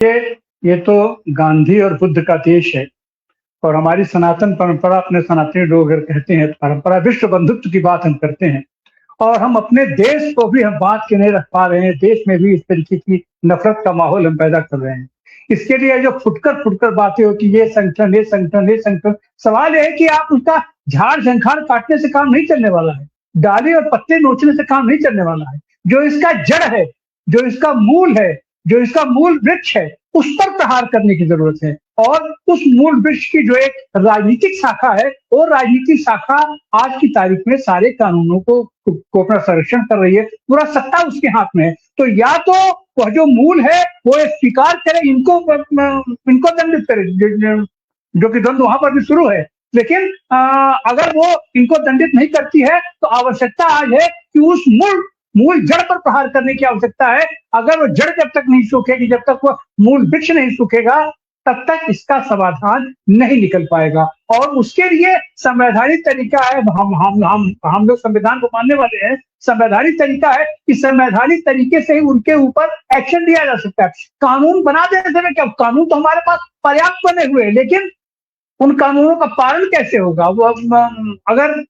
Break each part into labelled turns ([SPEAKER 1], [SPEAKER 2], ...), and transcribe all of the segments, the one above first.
[SPEAKER 1] ये तो गांधी और बुद्ध का देश है और हमारी सनातन परंपरा, अपने सनातनी लोग अगर कहते हैं तो परंपरा विश्व बंधुत्व की बात हम करते हैं और हम अपने देश को भी हम बांध के नहीं रख पा रहे हैं। देश में भी इस तरीके की नफरत का माहौल हम पैदा कर रहे हैं। इसके लिए जो फुटकर बातें होती है, ये संगठन, सवाल ये है कि आप उसका झाड़ झंखाड़ काटने से काम नहीं चलने वाला है, डाली और पत्ते नोचने से काम नहीं चलने वाला है। जो इसका जड़ है, जो इसका मूल है, जो इसका मूल वृक्ष है, उस पर प्रहार करने की जरूरत है। और उस मूल वृक्ष की जो एक राजनीतिक शाखा है, वो राजनीतिक शाखा आज की तारीख में सारे कानूनों को अपना संरक्षण कर रही है, पूरा सत्ता उसके हाथ में है। तो या तो वह जो मूल है वो स्वीकार करे, इनको दंडित करे, जो कि द्वंद्व वहां पर भी शुरू है। लेकिन अगर वो इनको दंडित नहीं करती है तो आवश्यकता आज है कि उस मूल जड़ पर प्रहार करने की आवश्यकता है। अगर वो जड़ जब तक नहीं सूखेगी, जब तक वो मूल वृक्ष नहीं सूखेगा, तब तक इसका समाधान नहीं निकल पाएगा। और उसके लिए संवैधानिक तरीका है, हम लोग संविधान को मानने वाले हैं। संवैधानिक तरीका है कि संवैधानिक तरीके से ही उनके ऊपर एक्शन लिया जा सकता है। कानून बना देने में क्या, कानून तो हमारे पास पर्याप्त बने हुए हैं, लेकिन उन कानूनों का पालन कैसे होगा? वो अगर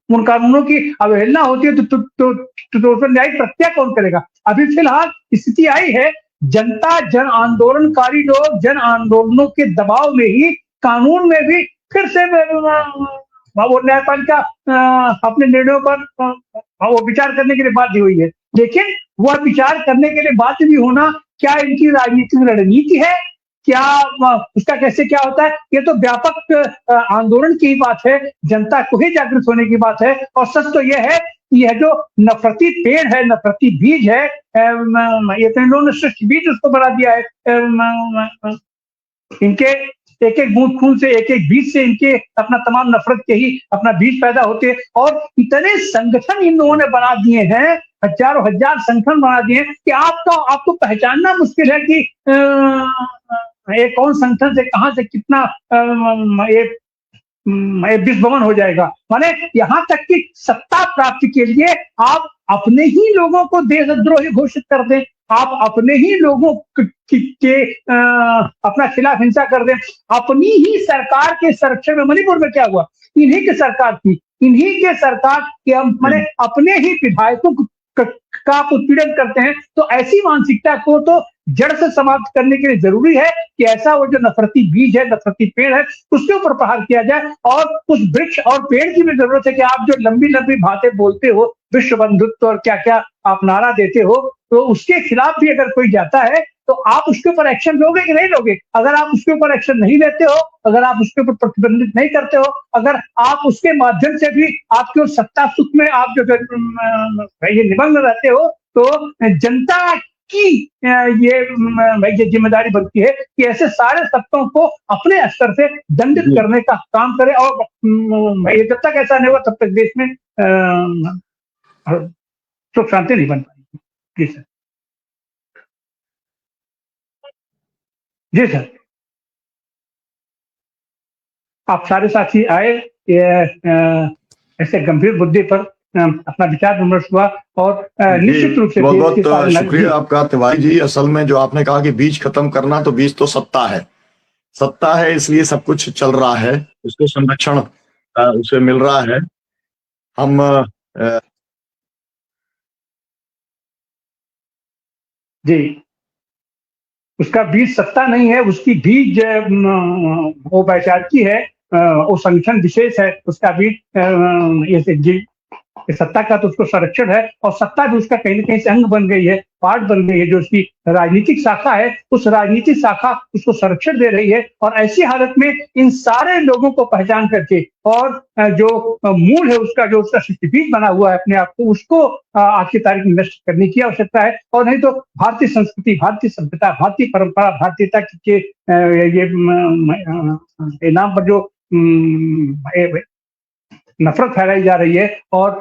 [SPEAKER 1] उन कानूनों की अवहेलना होती है तो उस पर न्यायिक प्रक्रिया कौन करेगा? अभी फिलहाल स्थिति आई है, जनता, जन आंदोलनकारी लोग जन आंदोलनों के दबाव में ही कानून में भी फिर से वो न्यायपालिका अपने निर्णयों पर वो विचार करने के लिए बाध्य हुई है। लेकिन वह विचार करने के लिए बाध्य भी होना क्या इनकी राजनीतिक रणनीति है? क्या उसका कैसे क्या होता है? ये तो व्यापक आंदोलन की बात है, जनता को ही जागृत होने की बात है। और सच तो यह है कि यह जो नफरती पेड़ है, नफरती बीज है, ये तो इन्होंने सृष्ट बीज उसको बना दिया है। इनके एक एक बूंद खून से, एक एक बीज से इनके अपना तमाम नफरत के ही अपना बीज पैदा होते हैं। और इतने संगठन इन लोगों ने बना दिए हैं, हजारों हजार संगठन बना दिए हैं कि आपको पहचानना मुश्किल है कि ये कौन संगठन से कहां से कितना विस्फोट हो जाएगा। माने यहाँ तक कि सत्ता प्राप्ति के लिए आप अपने ही लोगों को देशद्रोही घोषित कर दें, आप अपने ही लोगों के अपना खिलाफ हिंसा कर दें। अपनी ही सरकार के संरक्षण में मणिपुर में क्या हुआ? इन्हीं की सरकार थी, इन्हीं के सरकार के माने अपने ही विधायकों का आप उत्पीड़न करते हैं। तो ऐसी मानसिकता को तो जड़ से समाप्त करने के लिए जरूरी है कि ऐसा वो जो नफरती बीज है, नफरती पेड़ है, उसके ऊपर प्रहार किया जाए। और उस वृक्ष और पेड़ की भी जरूरत है कि आप जो लंबी लंबी बातें बोलते हो, विश्व बंधुत्व और क्या क्या आप नारा देते हो, तो उसके खिलाफ भी अगर कोई जाता है तो आप उसके ऊपर एक्शन लोगे कि नहीं लोगे? अगर आप उसके ऊपर एक्शन नहीं लेते हो, अगर आप उसके ऊपर प्रतिबंधित नहीं करते हो, अगर आप उसके माध्यम से भी आपके सत्ता सुख में आप जो ये निमग्न रहते हो, तो जनता की ये जिम्मेदारी बनती है कि ऐसे सारे सत्ताओं को अपने स्तर से दंडित करने का काम करे। और जब तक ऐसा नहीं होगा तब तक देश में सुख शांति नहीं बन पाएगी। जी सर। जी सर, आप सारे साथी आए, ऐसे गंभीर मुद्दे पर अपना विचार विमर्श हुआ और निश्चित रूप से
[SPEAKER 2] बहुत बहुत शुक्रिया आपका तिवारी जी। असल में जो आपने कहा कि बीज खत्म करना, तो बीज तो सत्ता है, सत्ता है, इसलिए सब कुछ चल रहा है, उसको संरक्षण उसे मिल रहा है। हम
[SPEAKER 1] जी, उसका बीज सत्ता नहीं है, उसकी बीज वो वैचारिकी है, वो संगठन विशेष है, उसका बीज सत्ता का तो उसको संरक्षण है। और सत्ता भी उसका कहीं ना कहीं से अंग बन गई है, पार्ट बन गई है। जो उसकी राजनीतिक शाखा है, उस राजनीतिक शाखा उसको संरक्षण दे रही है। और ऐसी हालत में इन सारे लोगों को पहचान करके और जो मूल है उसका, जो उसका बीज बना हुआ है अपने आप को, उसको आज की तारीख में नष्ट करने की आवश्यकता है। और नहीं तो भारतीय संस्कृति, भारतीय सभ्यता, भारतीय परंपरा, भारतीयता के ये नाम पर जो नफरत फैलाई जा रही है और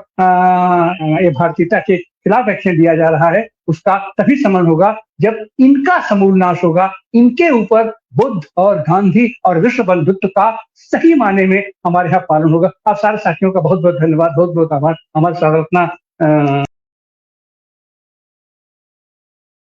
[SPEAKER 1] ये भारतीयता के खिलाफ एक्शन लिया जा रहा है, उसका तभी समन होगा जब इनका समूल नाश होगा। इनके ऊपर बुद्ध और गांधी और विश्व बंधुत्व का सही माने में हमारे यहाँ पालन होगा। आप सारे साथियों का बहुत बहुत धन्यवाद, बहुत बहुत आभार। हमारे साथ अपना